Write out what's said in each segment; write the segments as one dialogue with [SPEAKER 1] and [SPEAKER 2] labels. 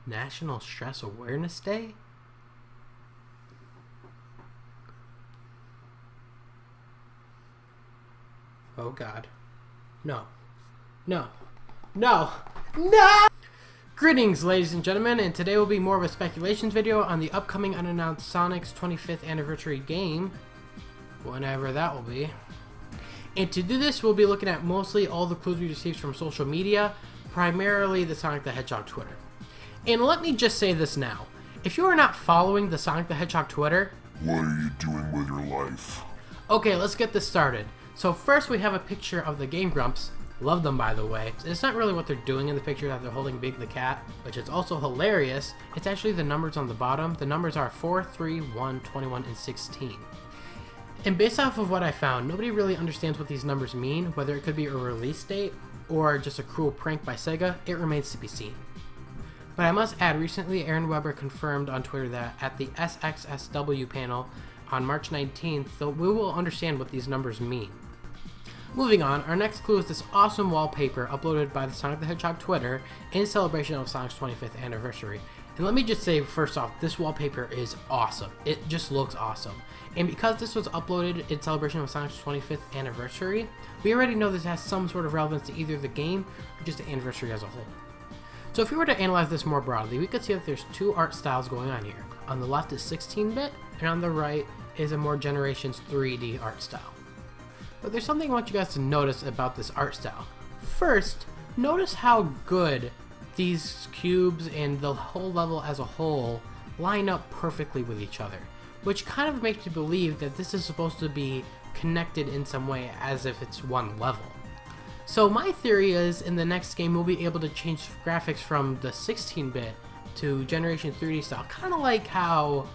[SPEAKER 1] National Stress Awareness Day? Oh God. No. No. No. No! Greetings, ladies and gentlemen, and today will be more of a speculations video on the upcoming unannounced Sonic's 25th anniversary game, whenever that will be. And to do this, we'll be looking at mostly all the clues we received from social media, primarily the Sonic the Hedgehog Twitter. And let me just say this now. If you are not following the Sonic the Hedgehog Twitter,
[SPEAKER 2] what are you doing with your life?
[SPEAKER 1] Okay, let's get this started. So first we have a picture of the Game Grumps. Love them, by the way. It's not really what they're doing in the picture that they're holding Big the Cat, which is also hilarious. It's actually the numbers on the bottom. The numbers are 4, 3, 1, 21, and 16. And based off of what I found, nobody really understands what these numbers mean, whether it could be a release date or just a cruel prank by Sega. It remains to be seen. But I must add, recently Aaron Weber confirmed on Twitter that at the SXSW panel on March 19th, we will understand what these numbers mean. Moving on, our next clue is this awesome wallpaper uploaded by the Sonic the Hedgehog Twitter in celebration of Sonic's 25th anniversary. And let me just say, first off, this wallpaper is awesome. It just looks awesome. And because this was uploaded in celebration of Sonic's 25th anniversary, we already know this has some sort of relevance to either the game or just the anniversary as a whole. So if we were to analyze this more broadly, we could see that there's two art styles going on here. On the left is 16-bit, and on the right is a more Generations 3D art style. But there's something I want you guys to notice about this art style. First, notice how good these cubes and the whole level as a whole line up perfectly with each other, which kind of makes you believe that this is supposed to be connected in some way as if it's one level. So my theory is in the next game we'll be able to change graphics from the 16-bit to Generation 3D style, kind of like how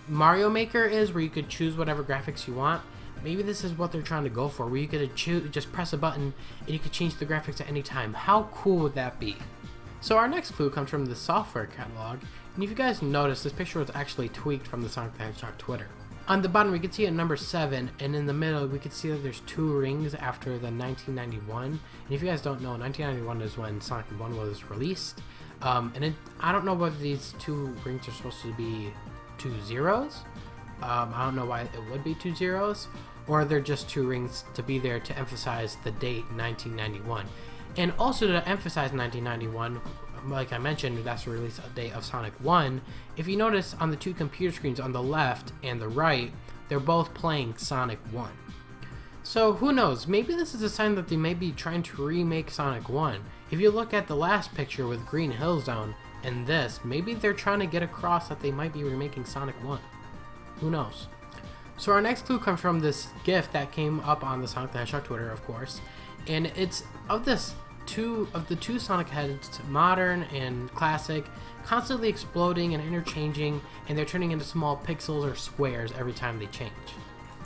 [SPEAKER 1] Mario Maker is, where you could choose whatever graphics you want. Maybe this is what they're trying to go for, where you could just press a button and you could change the graphics at any time. How cool would that be? So our next clue comes from the software catalog, and if you guys notice, this picture was actually tweaked from the Sonic the Hedgehog Twitter. On the bottom we can see a number 7, and in the middle we can see that there's 2 rings after the 1991. And if you guys don't know, 1991 is when Sonic 1 was released. I don't know whether these 2 rings are supposed to be 2 zeros. I don't know why it would be 2 zeros, or they're just 2 rings to be there to emphasize the date 1991. And also to emphasize 1991, like I mentioned, that's the release date of Sonic 1. If you notice on the 2 computer screens on the left and the right, they're both playing Sonic 1. So who knows, maybe this is a sign that they may be trying to remake Sonic 1. If you look at the last picture with Green Hill Zone and this, maybe they're trying to get across that they might be remaking Sonic 1. Who knows? So our next clue comes from this GIF that came up on the Sonic the Hedgehog Twitter, of course, and it's of the two Sonic heads, modern and classic, constantly exploding and interchanging, and they're turning into small pixels or squares every time they change.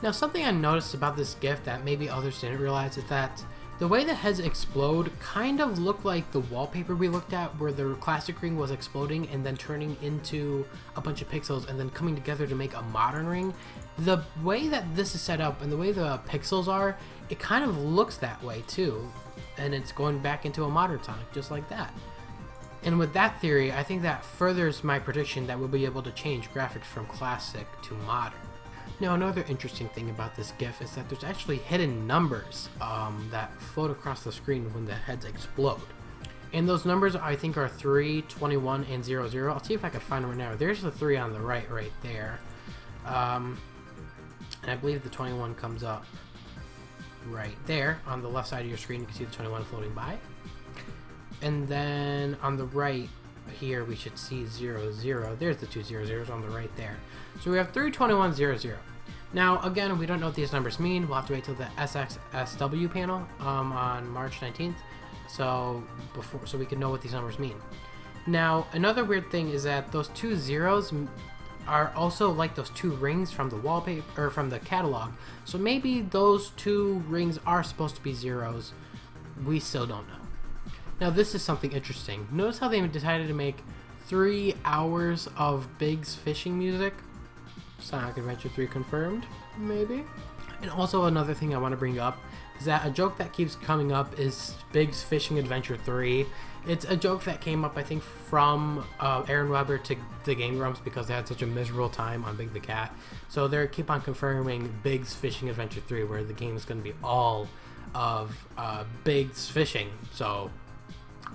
[SPEAKER 1] Now, something I noticed about this GIF that maybe others didn't realize is that the way the heads explode kind of looked like the wallpaper we looked at, where the classic ring was exploding and then turning into a bunch of pixels and then coming together to make a modern ring. The way that this is set up and the way the pixels are, it kind of looks that way too. And it's going back into a modern Sonic, just like that. And with that theory, I think that furthers my prediction that we'll be able to change graphics from classic to modern. Now, another interesting thing about this GIF is that there's actually hidden numbers that float across the screen when the heads explode. And those numbers, I think, are 3, 21, and 00. I'll see if I can find them right now. There's the 3 on the right there. And I believe the 21 comes up right there. On the left side of your screen, you can see the 21 floating by. And then on the right here, we should see 00. There's the 2 00s on the right there. So we have 3, 21, 00. Now, again, we don't know what these numbers mean. We'll have to wait till the SXSW panel on March 19th, so we can know what these numbers mean. Now, another weird thing is that those 2 zeros are also like those 2 rings from the wallpaper or from the catalog. So maybe those 2 rings are supposed to be zeros. We still don't know. Now, this is something interesting. Notice how they decided to make 3 hours of Big's fishing music. Sonic Adventure 3 confirmed, maybe. And also another thing I want to bring up is that a joke that keeps coming up is Big's Fishing Adventure 3. It's a joke that came up, I think, from Aaron Weber to the Game Grumps because they had such a miserable time on Big the Cat. So they keep on confirming Big's Fishing Adventure 3, where the game is going to be all of Big's fishing. So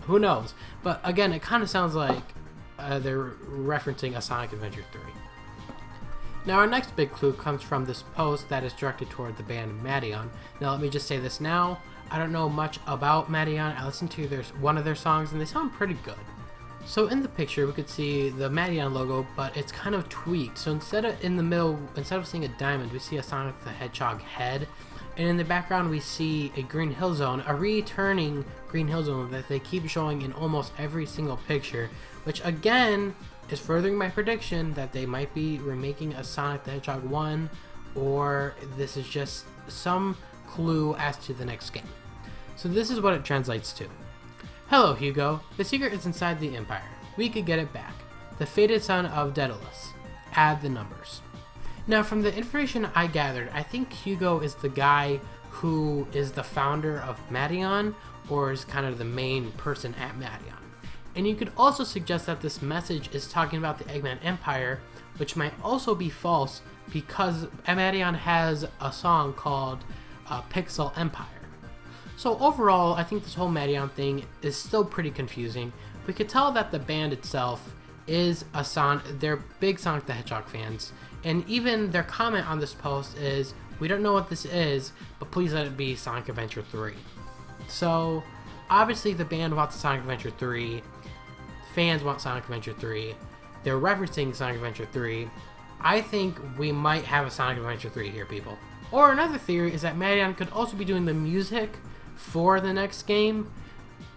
[SPEAKER 1] who knows? But again, it kind of sounds like they're referencing a Sonic Adventure 3. Now our next big clue comes from this post that is directed toward the band Madeon. Now let me just say this now. I don't know much about Madeon. I listened to one of their songs and they sound pretty good. So in the picture we could see the Madeon logo, but it's kind of tweaked. So instead of seeing a diamond, we see a Sonic the Hedgehog head. And in the background we see a Green Hill Zone, a returning Green Hill Zone that they keep showing in almost every single picture, which again is furthering my prediction that they might be remaking a Sonic the Hedgehog 1, or this is just some clue as to the next game. So this is what it translates to. Hello Hugo, the secret is inside the Empire. We could get it back. The fated son of Daedalus. Add the numbers. Now from the information I gathered, I think Hugo is the guy who is the founder of Madeon, or is kind of the main person at Madeon. And you could also suggest that this message is talking about the Eggman Empire, which might also be false because Madeon has a song called Pixel Empire. So overall, I think this whole Madeon thing is still pretty confusing. We could tell that the band itself is they're big Sonic the Hedgehog fans, and even their comment on this post is, we don't know what this is, but please let it be Sonic Adventure 3. So obviously the band wants Sonic Adventure 3, fans want Sonic Adventure 3, they're referencing Sonic Adventure 3. I think we might have a Sonic Adventure 3 here, people. Or another theory is that Madeon could also be doing the music for the next game.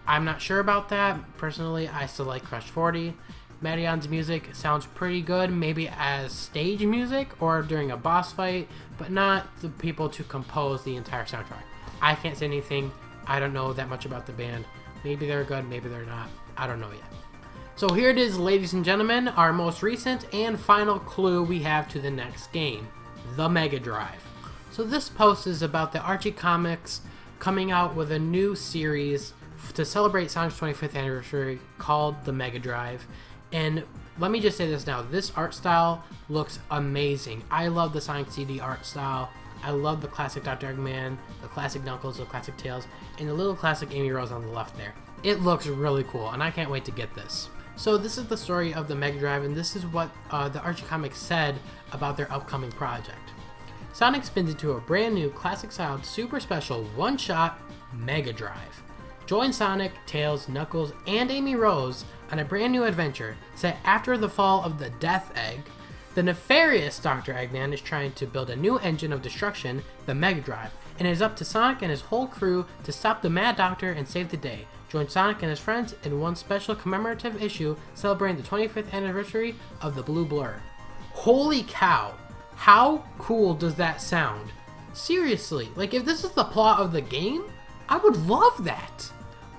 [SPEAKER 1] I'm not sure about that. Personally, I still like Crush 40. Madeon's music sounds pretty good, maybe as stage music or during a boss fight, but not the people to compose the entire soundtrack. I can't say anything. I don't know that much about the band. Maybe they're good, maybe they're not. I don't know yet. So here it is, ladies and gentlemen, our most recent and final clue we have to the next game, the Mega Drive. So this post is about the Archie Comics coming out with a new series to celebrate Sonic's 25th anniversary called the Mega Drive. And let me just say this now, this art style looks amazing. I love the Sonic CD art style. I love the classic Dr. Eggman, the classic Knuckles, the classic Tails, and the little classic Amy Rose on the left there. It looks really cool, and I can't wait to get this. So this is the story of the Mega Drive, and this is what the Archie Comics said about their upcoming project. Sonic spins into a brand new classic-styled super special one-shot Mega Drive. Join Sonic, Tails, Knuckles, and Amy Rose on a brand new adventure set after the fall of the Death Egg. The nefarious Dr. Eggman is trying to build a new engine of destruction, the Mega Drive, and it is up to Sonic and his whole crew to stop the Mad Doctor and save the day. Join Sonic and his friends in one special commemorative issue celebrating the 25th anniversary of the Blue Blur. Holy cow! How cool does that sound? Seriously, like if this is the plot of the game, I would love that!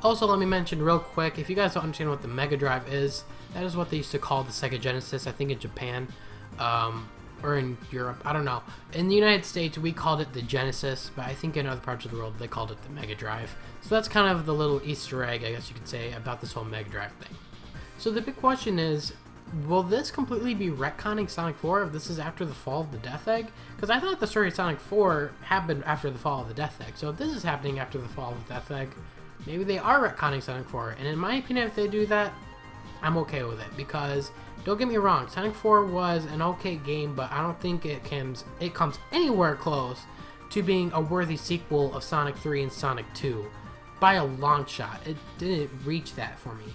[SPEAKER 1] Also, let me mention real quick, if you guys don't understand what the Mega Drive is, that is what they used to call the Sega Genesis, I think in Japan, or in Europe, I don't know. In the United States, we called it the Genesis, but I think in other parts of the world, they called it the Mega Drive. So that's kind of the little Easter egg, I guess you could say, about this whole Mega Drive thing. So the big question is, will this completely be retconning Sonic 4 if this is after the fall of the Death Egg? Because I thought the story of Sonic 4 happened after the fall of the Death Egg. So if this is happening after the fall of the Death Egg, maybe they are retconning Sonic 4. And in my opinion, if they do that, I'm okay with it. Because, don't get me wrong, Sonic 4 was an okay game, but I don't think it comes anywhere close to being a worthy sequel of Sonic 3 and Sonic 2. By a long shot. It didn't reach that for me.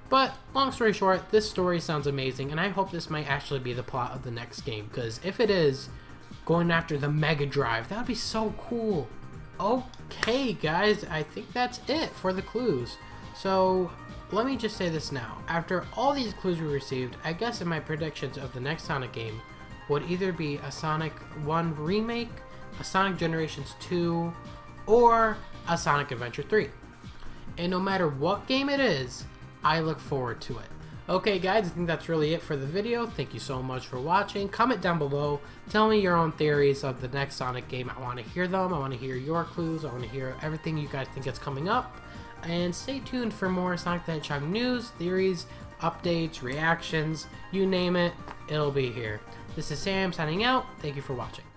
[SPEAKER 1] But, long story short, this story sounds amazing, and I hope this might actually be the plot of the next game, because if it is, going after the Mega Drive, that would be so cool. Okay, guys, I think that's it for the clues. So, let me just say this now. After all these clues we received, I guess in my predictions of the next Sonic game would either be a Sonic 1 remake, a Sonic Generations 2, or a Sonic Adventure 3. And no matter what game it is, I look forward to it. Okay guys, I think that's really it for the video. Thank you so much for watching. Comment down below. Tell me your own theories of the next Sonic game. I want to hear them. I want to hear your clues. I want to hear everything you guys think is coming up. And stay tuned for more Sonic the Hedgehog news, theories, updates, reactions, you name it, it'll be here. This is Sam signing out. Thank you for watching.